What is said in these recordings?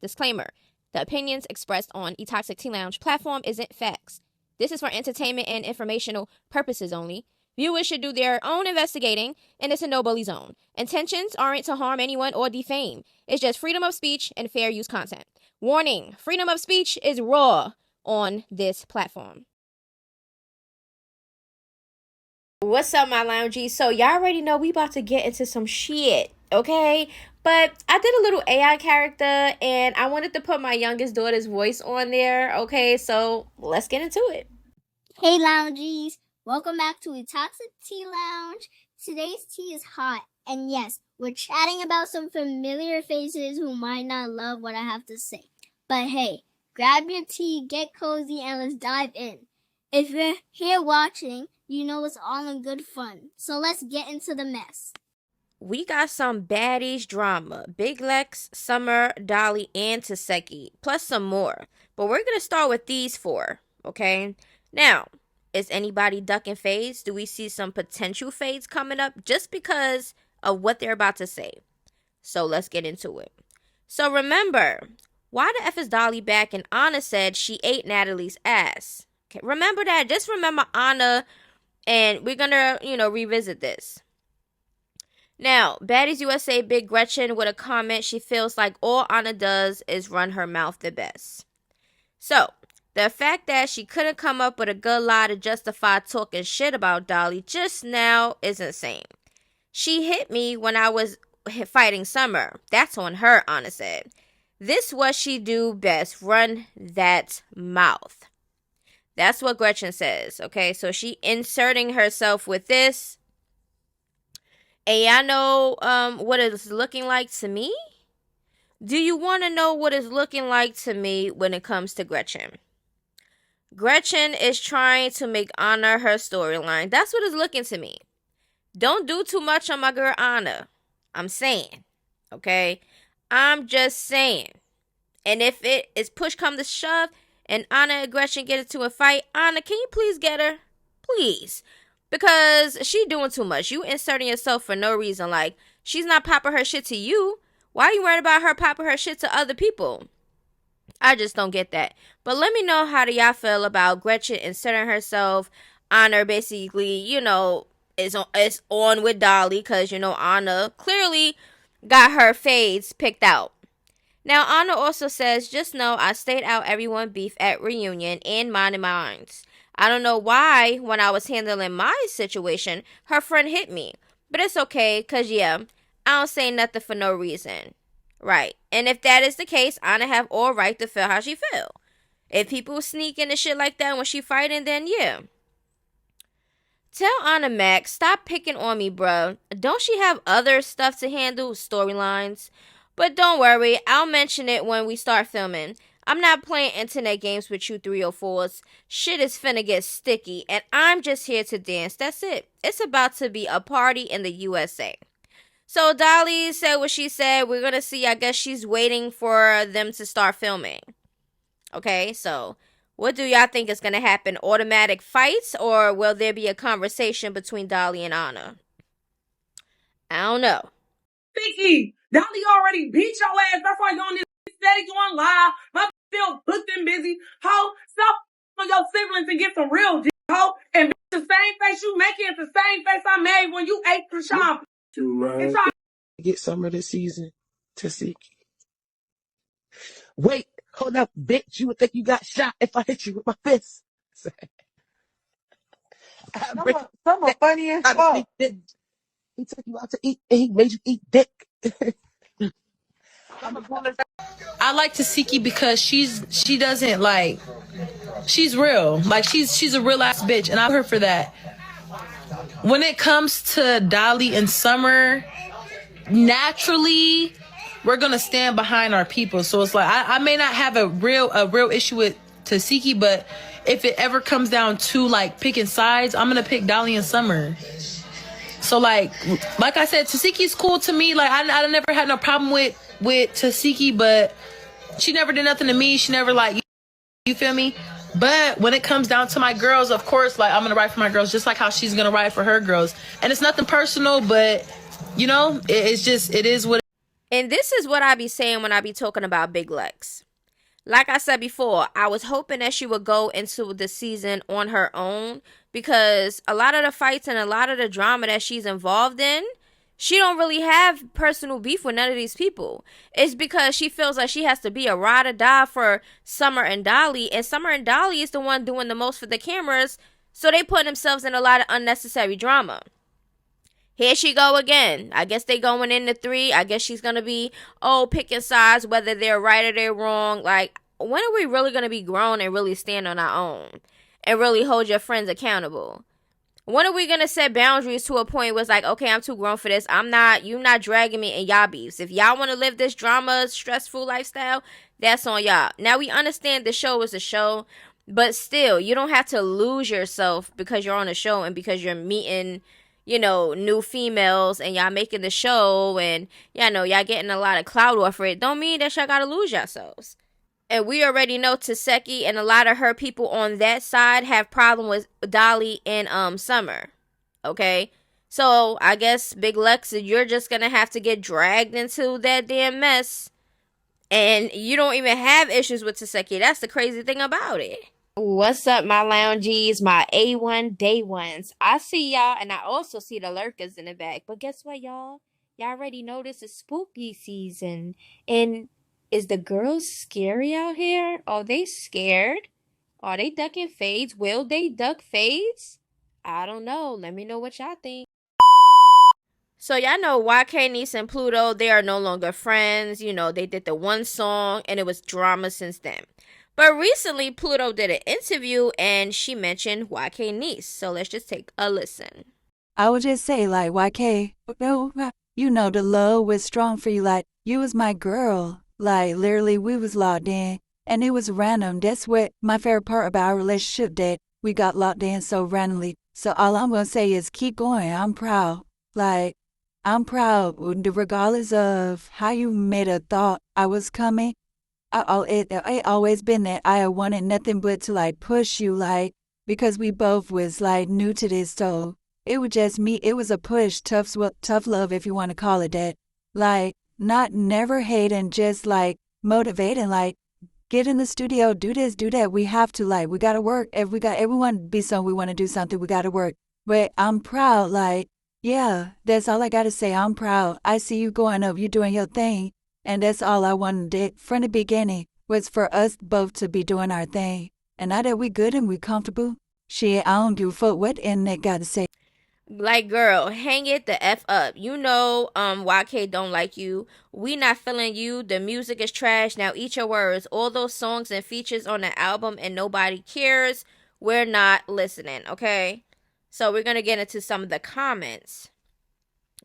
Disclaimer. The opinions expressed on eToxic Tea Lounge platform isn't facts. This is for entertainment and informational purposes only. Viewers should do their own investigating, and it's a no-bully zone. Intentions aren't to harm anyone or defame. It's just freedom of speech and fair use content. Warning, freedom of speech is raw on this platform. What's up, my loungies? So y'all already know we about to get into some shit, okay? But I did a little AI character, and I wanted to put my youngest daughter's voice on there, okay? So let's get into it. Hey, loungies. Welcome back to eToxic Tea Lounge. Today's tea is hot, and yes, we're chatting about some familiar faces who might not love what I have to say. But hey, grab your tea, get cozy, and let's dive in. If you're here watching, you know it's all in good fun. So let's get into the mess. We got some baddies drama. Big Lex, Summer, Dolly, and Tesehki, plus some more. But we're going to start with these four, okay? Now, is anybody ducking fades? Do we see some potential fades coming up just because of what they're about to say? So let's get into it. So remember, why the F is Dolly back? And Ahna said she ate Natalie's ass. Okay, remember that. Just remember Ahna, and we're going to, revisit this. Now, Baddies USA Big Gretchen with a comment. She feels like all Ahna does is run her mouth the best. So, the fact that she couldn't come up with a good lie to justify talking shit about Dolly just now is insane. She hit me when I was fighting Summer. That's on her, Ahna said. This what she do best, run that mouth. That's what Gretchen says, okay? So she inserting herself with this. And y'all know what it's looking like to me? Do you want to know what it's looking like to me when it comes to Gretchen? Gretchen is trying to make Ahna her storyline. That's what it's looking to me. Don't do too much on my girl Ahna. I'm saying, okay? I'm just saying. And if it is push come to shove and Ahna and Gretchen get into a fight, Ahna, can you please get her? Please. Because she doing too much. You inserting yourself for no reason. Like, she's not popping her shit to you. Why are you worried about her popping her shit to other people? I just don't get that. But let me know, how do y'all feel about Gretchen inserting herself? Ahna basically, is on with Dolly. Because, Ahna clearly got her fades picked out. Now, Ahna also says, just know I stayed out everyone beef at reunion and minding minds. I don't know why, when I was handling my situation, her friend hit me. But it's okay, because, I don't say nothing for no reason. Right. And if that is the case, Ahna have all right to feel how she feel. If people sneak into shit like that when she fighting, then yeah. Tell Ahna Max, stop picking on me, bruh. Don't she have other stuff to handle, storylines? But don't worry, I'll mention it when we start filming. I'm not playing internet games with you 304s. Shit is finna get sticky, and I'm just here to dance. That's it. It's about to be a party in the USA. So Dolly said what she said. We're gonna see. I guess she's waiting for them to start filming. Okay, so what do y'all think is gonna happen? Automatic fights, or will there be a conversation between Dolly and Ahna? I don't know. Vicky, Dolly already beat your ass. That's why you on this steady going live. My still booked and busy. Ho, stop on your siblings and get some real dick, ho. And the same face you making is the same face I made when you ate Chrisean. Get summer this season, Tesehki. Wait, hold up, bitch. You would think you got shot if I hit you with my fist. Summer funny as fuck. He took you out to eat, and he made you eat dick. I like Tesehki because she doesn't like, she's real. Like she's a real ass bitch, and I love her for that. When it comes to Dolly and Summer, naturally we're gonna stand behind our people. So it's like I may not have a real issue with Tesehki, but if it ever comes down to like picking sides, I'm gonna pick Dolly and Summer. So like I said, Tesehki's cool to me. Like I never had no problem with Tesehki, but she never did nothing to me. She never like, you feel me? But when it comes down to my girls, of course, like I'm gonna ride for my girls just like how she's gonna ride for her girls. And it's nothing personal, but it is what. And this is what I be saying when I be talking about Big Lex. Like I said before, I was hoping that she would go into the season on her own, because a lot of the fights and a lot of the drama that she's involved in, she don't really have personal beef with none of these people. It's because she feels like she has to be a ride or die for Summer and Dolly, and Summer and Dolly is the one doing the most for the cameras, so they put themselves in a lot of unnecessary drama. Here she go again. I guess they going into 3. I guess she's gonna be, picking sides, whether they're right or they're wrong. Like, when are we really gonna be grown and really stand on our own and really hold your friends accountable? When are we gonna set boundaries to a point where it's like, okay, I'm too grown for this. You not dragging me in y'all beefs. If y'all want to live this drama, stressful lifestyle, that's on y'all. Now, we understand the show is a show, but still, you don't have to lose yourself because you're on a show and because you're meeting, new females, and y'all making the show, and y'all getting a lot of clout off it. Don't mean that y'all gotta lose yourselves. And we already know Tesehki and a lot of her people on that side have problem with Dolly and Summer. Okay? So I guess Big Lex, you're just gonna have to get dragged into that damn mess. And you don't even have issues with Tesehki. That's the crazy thing about it. What's up, my loungies, my A1 day ones? I see y'all, and I also see the lurkers in the back. But guess what, y'all? Y'all already know this is spooky season. And is the girls scary out here? Are they scared? Are they ducking fades? Will they duck fades? I don't know. Let me know what y'all think. So y'all know YKniece and Pluto, they are no longer friends. They did the one song and it was drama since then. But recently, Pluto did an interview and she mentioned YKniece. So let's just take a listen. I would just say, like, YK, no, the love was strong for you. Like, you was my girl. Like, literally, we was locked in. And it was random. That's what my favorite part about our relationship, that we got locked in so randomly. So all I'm going to say is keep going. I'm proud. Like, I'm proud. Regardless of how you made a thought I was coming. It always been that I wanted nothing but to, like, push you, like, because we both was, like, new to this. So it was just me. It was a push, tough love, if you want to call it that. Like, not never hating, just, like, motivating, like, get in the studio, do this, do that. We have to, like, we got to work. If we got everyone to be something, we want to do something, we got to work. But I'm proud, like, yeah, that's all I got to say. I'm proud. I see you going up, you doing your thing. And that's all I wanted from the beginning, was for us both to be doing our thing. And now that we good and we comfortable, shit, I don't give a fuck what internet got to say. Like, girl, hang it the F up. YK don't like you. We not feeling you. The music is trash. Now eat your words. All those songs and features on the album and nobody cares. We're not listening, okay? So we're going to get into some of the comments.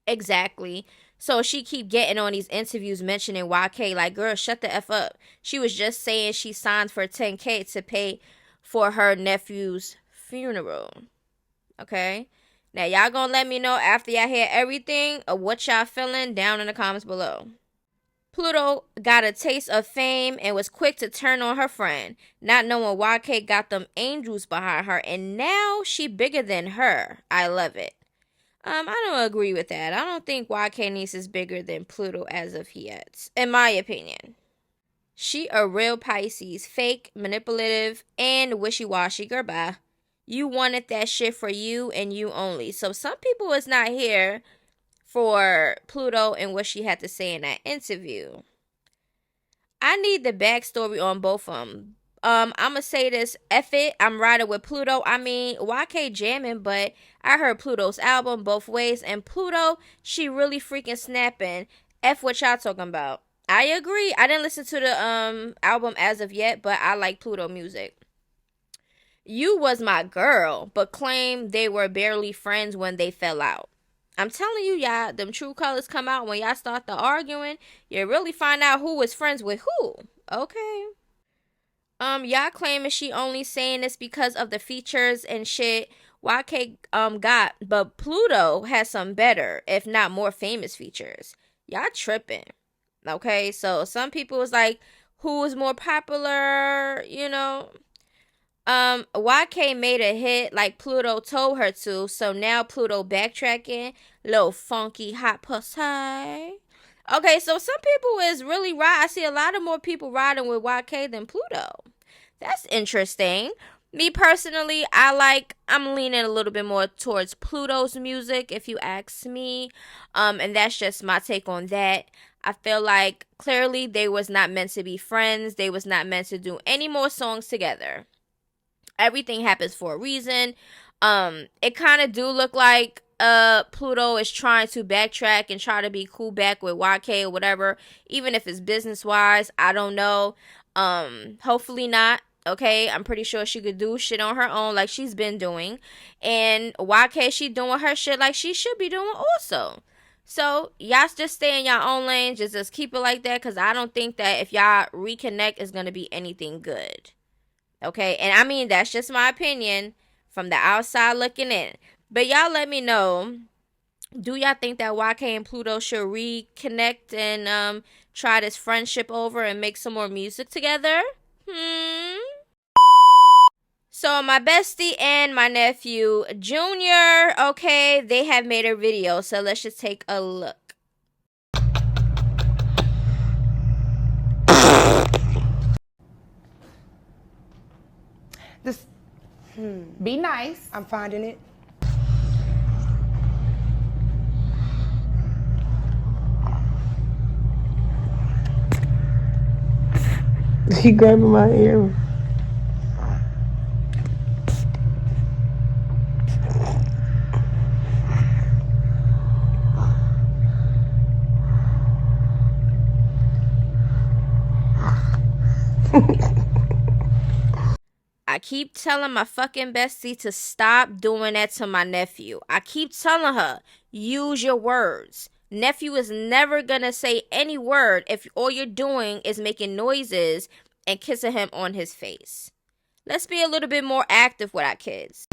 Exactly. So she keep getting on these interviews mentioning YK. Like, girl, shut the F up. She was just saying she signed for $10K to pay for her nephew's funeral. Okay? Now, y'all gonna let me know after y'all hear everything of what y'all feeling down in the comments below. Pluto got a taste of fame and was quick to turn on her friend, not knowing YK got them angels behind her, and now she bigger than her. I love it. I don't agree with that. I don't think YKniece is bigger than Pluto as of yet, in my opinion. She a real Pisces, fake, manipulative, and wishy-washy. Girl, bye. You wanted that shit for you and you only. So some people is not here for Pluto and what she had to say in that interview. I need the backstory on both of them. I'm going to say this. F it. I'm riding with Pluto. I mean, YK jamming, but I heard Pluto's album both ways. And Pluto, she really freaking snapping. F what y'all talking about. I agree. I didn't listen to the album as of yet, but I like Pluto music. You was my girl, but claimed they were barely friends when they fell out. I'm telling you, y'all, them true colors come out when y'all start the arguing. You really find out who was friends with who. Okay. Y'all claiming she only saying this because of the features and shit YK got, but Pluto has some better, if not more famous features. Y'all tripping. Okay, so some people was like, who was more popular, YK made a hit like Pluto told her to, so now Pluto backtracking, little funky hot pussy. Okay, so some people is really I see a lot of more people riding with YK than Pluto. That's interesting. Me personally, I'm leaning a little bit more towards Pluto's music, if you ask me. And that's just my take on that. I feel like clearly they was not meant to be friends. They was not meant to do any more songs together. Everything happens for a reason. It kind of do look like Pluto is trying to backtrack and try to be cool back with YK or whatever, even if it's business wise. I don't know. Hopefully not. Okay, I'm pretty sure she could do shit on her own like she's been doing, and YK, she doing her shit like she should be doing also. So y'all just stay in y'all own lane. Just keep it like that, because I don't think that if y'all reconnect is gonna be anything good. Okay, and I mean that's just my opinion from the outside looking in. But y'all let me know. Do y'all think that YK and Pluto should reconnect and try this friendship over and make some more music together? So my bestie and my nephew Junior, okay, they have made a video. So let's just take a look. Just be nice. I'm finding it. He grabbing my ear. I keep telling my fucking bestie to stop doing that to my nephew. I keep telling her, use your words. Nephew is never gonna say any word if all you're doing is making noises and kissing him on his face. Let's be a little bit more active with our kids.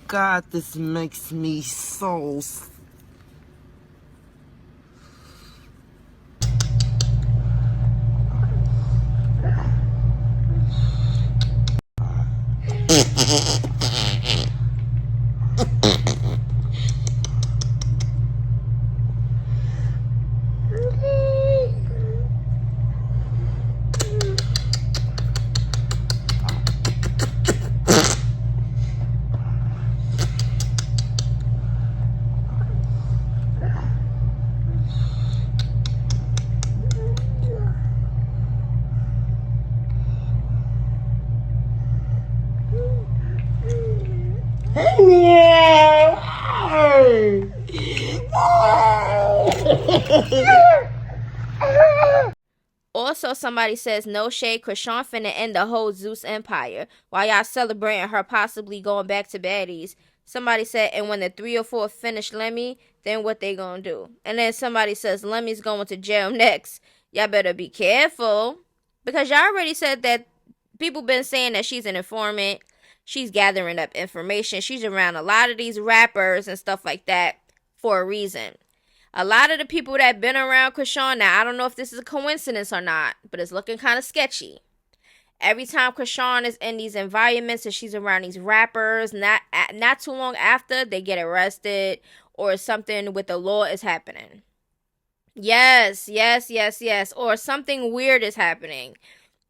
God, this makes me so... Also, somebody says, no shade, Chrisean finna end the whole Zeus empire while y'all celebrating her possibly going back to Baddies. Somebody said, and when the 3 or 4 finish Lemmy, then what they gonna do? And then somebody says, Lemmy's going to jail next. Y'all better be careful. Because y'all already said that people been saying that she's an informant. She's gathering up information. She's around a lot of these rappers and stuff like that for a reason. A lot of the people that been around Chrisean, now I don't know if this is a coincidence or not, but it's looking kind of sketchy. Every time Chrisean is in these environments and she's around these rappers, not too long after, they get arrested or something with the law is happening. Yes. Or something weird is happening.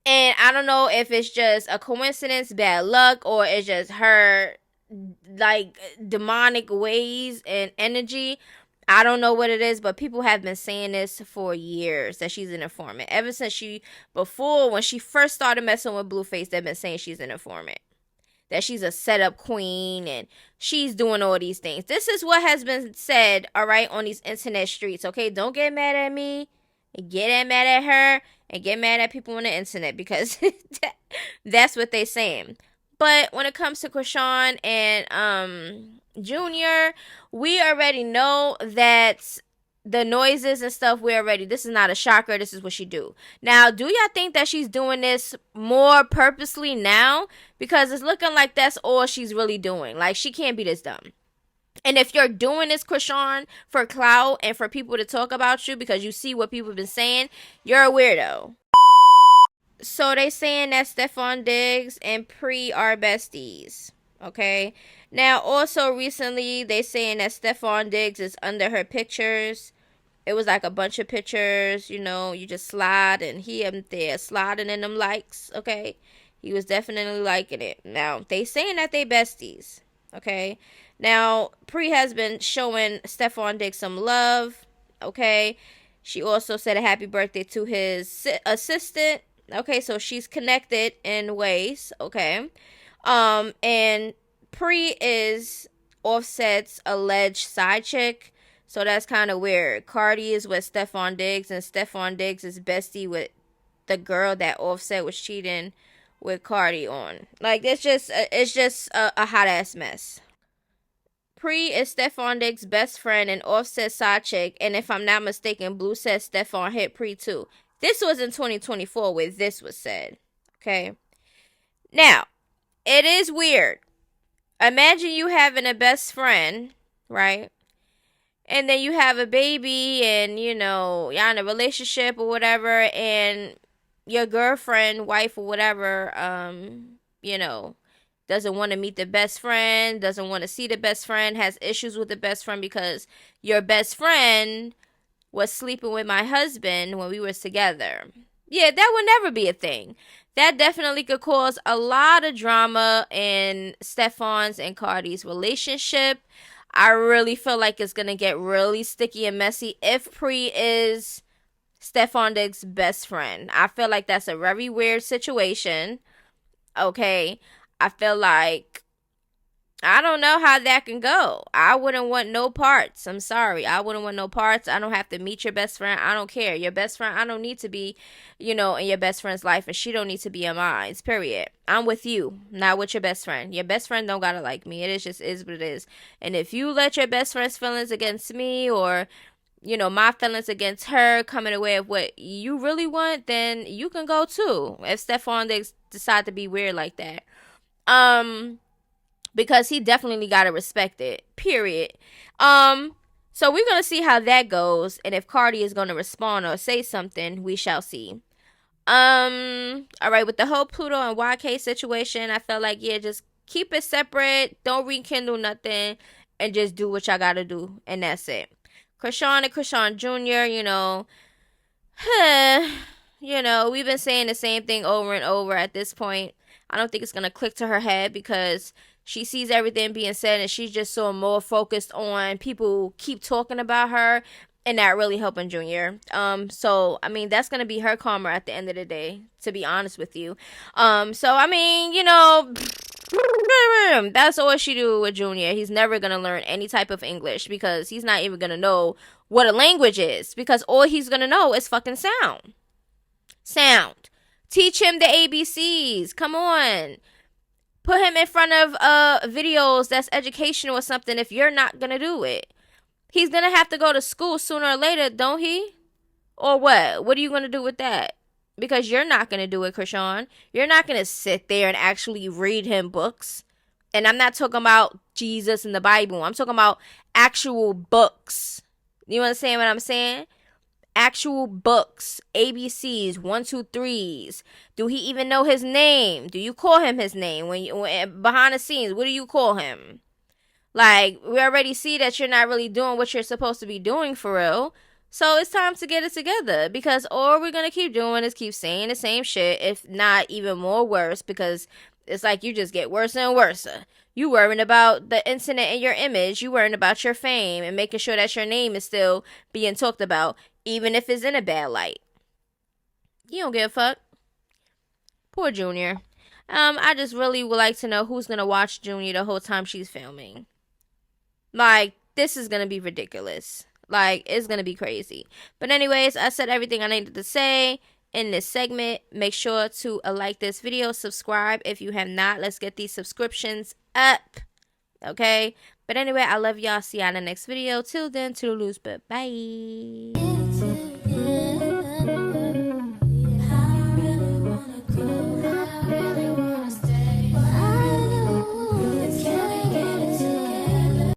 And I don't know if it's just a coincidence, bad luck, or it's just her, like, demonic ways and energy. I don't know what it is, but people have been saying this for years, that she's an informant. Ever since when she first started messing with Blueface, they've been saying she's an informant. That she's a setup queen and she's doing all these things. This is what has been said, all right, on these internet streets, okay? Don't get mad at me, get mad at her, and get mad at people on the internet, because that's what they saying. But when it comes to Chrisean and Junior, we already know that the noises and stuff, this is not a shocker. This is what she do. Now, do y'all think that she's doing this more purposely now? Because it's looking like that's all she's really doing. Like, she can't be this dumb. And if you're doing this, Chrisean, for clout and for people to talk about you because you see what people have been saying, you're a weirdo. So they saying that Stefon Diggs and Pre are besties. Okay. Now, also recently, they saying that Stefon Diggs is under her pictures. It was like a bunch of pictures, you know, you just slide, and he up there sliding in them likes, okay? He was definitely liking it. Now, they saying that they besties, okay? Now, Pre has been showing Stefon Diggs some love, okay? She also said a happy birthday to his assistant, okay? So she's connected in ways, okay? And Pre is Offset's alleged side chick. So that's kind of weird. Cardi is with Stefon Diggs, and Stefon Diggs is bestie with the girl that Offset was cheating with Cardi on. Like, it's just a hot ass mess. Pre is Stefon Diggs' best friend and Offset's side chick, and if I'm not mistaken, Blue said Stefon hit Pre too. This was in 2024 where this was said. Okay. Now, it is weird. Imagine you having a best friend, right? And then you have a baby and, you know, y'all in a relationship or whatever, and your girlfriend, wife or whatever, you know, doesn't want to meet the best friend, doesn't want to see the best friend, has issues with the best friend because your best friend was sleeping with my husband when we were together. Yeah, that would never be a thing. That definitely could cause a lot of drama in Stefon's and Cardi's relationship. I really feel like it's going to get really sticky and messy if Pre is Stefon Diggs' best friend. I feel like that's a very weird situation. Okay. I feel like, I don't know how that can go. I wouldn't want no parts. I'm sorry. I wouldn't want no parts. I don't have to meet your best friend. I don't care. Your best friend, I don't need to be, you know, in your best friend's life, and she don't need to be in mine. Period. I'm with you, not with your best friend. Your best friend don't gotta like me. It is what it is. And if you let your best friend's feelings against me, or, you know, my feelings against her come in the way of what you really want, then you can go too. If Stefon Diggs decide to be weird like that. Because he definitely gotta respect it. Period. So we're gonna see how that goes, and if Cardi is gonna respond or say something, we shall see. Alright, with the whole Pluto and YK situation, I felt like, yeah, just keep it separate, don't rekindle nothing, and just do what y'all gotta do, and that's it. Chrisean and Chrisean Junior, you know, you know, we've been saying the same thing over and over at this point. I don't think it's gonna click to her head because she sees everything being said, and she's just so more focused on people keep talking about her and not really helping Junior. So I mean, that's gonna be her karma at the end of the day, to be honest with you. So I mean, you know, that's all she do with Junior. He's never gonna learn any type of English because he's not even gonna know what a language is, because all he's gonna know is fucking sound. Teach him the ABCs. Come on. Put him in front of videos that's educational or something if you're not going to do it. He's going to have to go to school sooner or later, don't he? Or what? What are you going to do with that? Because you're not going to do it, Chrisean. You're not going to sit there and actually read him books. And I'm not talking about Jesus and the Bible. I'm talking about actual books. You understand what I'm saying? Actual books, ABCs, 1, 2, 3s. Do he even know his name? Do you call him his name when behind the scenes? What do you call him? Like, we already see that you're not really doing what you're supposed to be doing for real. So it's time to get it together, because all we're gonna keep doing is keep saying the same shit, if not even more worse, because it's like you just get worse and worse. You worrying about the incident in your image. You worrying about your fame and making sure that your name is still being talked about, even if it's in a bad light. You don't give a fuck. Poor Junior. I just really would like to know who's gonna watch Junior the whole time she's filming. Like, this is gonna be ridiculous. Like, it's gonna be crazy. But anyways, I said everything I needed to say in this segment. Make sure to like this video, subscribe if you have not. Let's get these subscriptions up. Okay? But anyway, I love y'all. See y'all in the next video. Till then, toodaloos, but bye.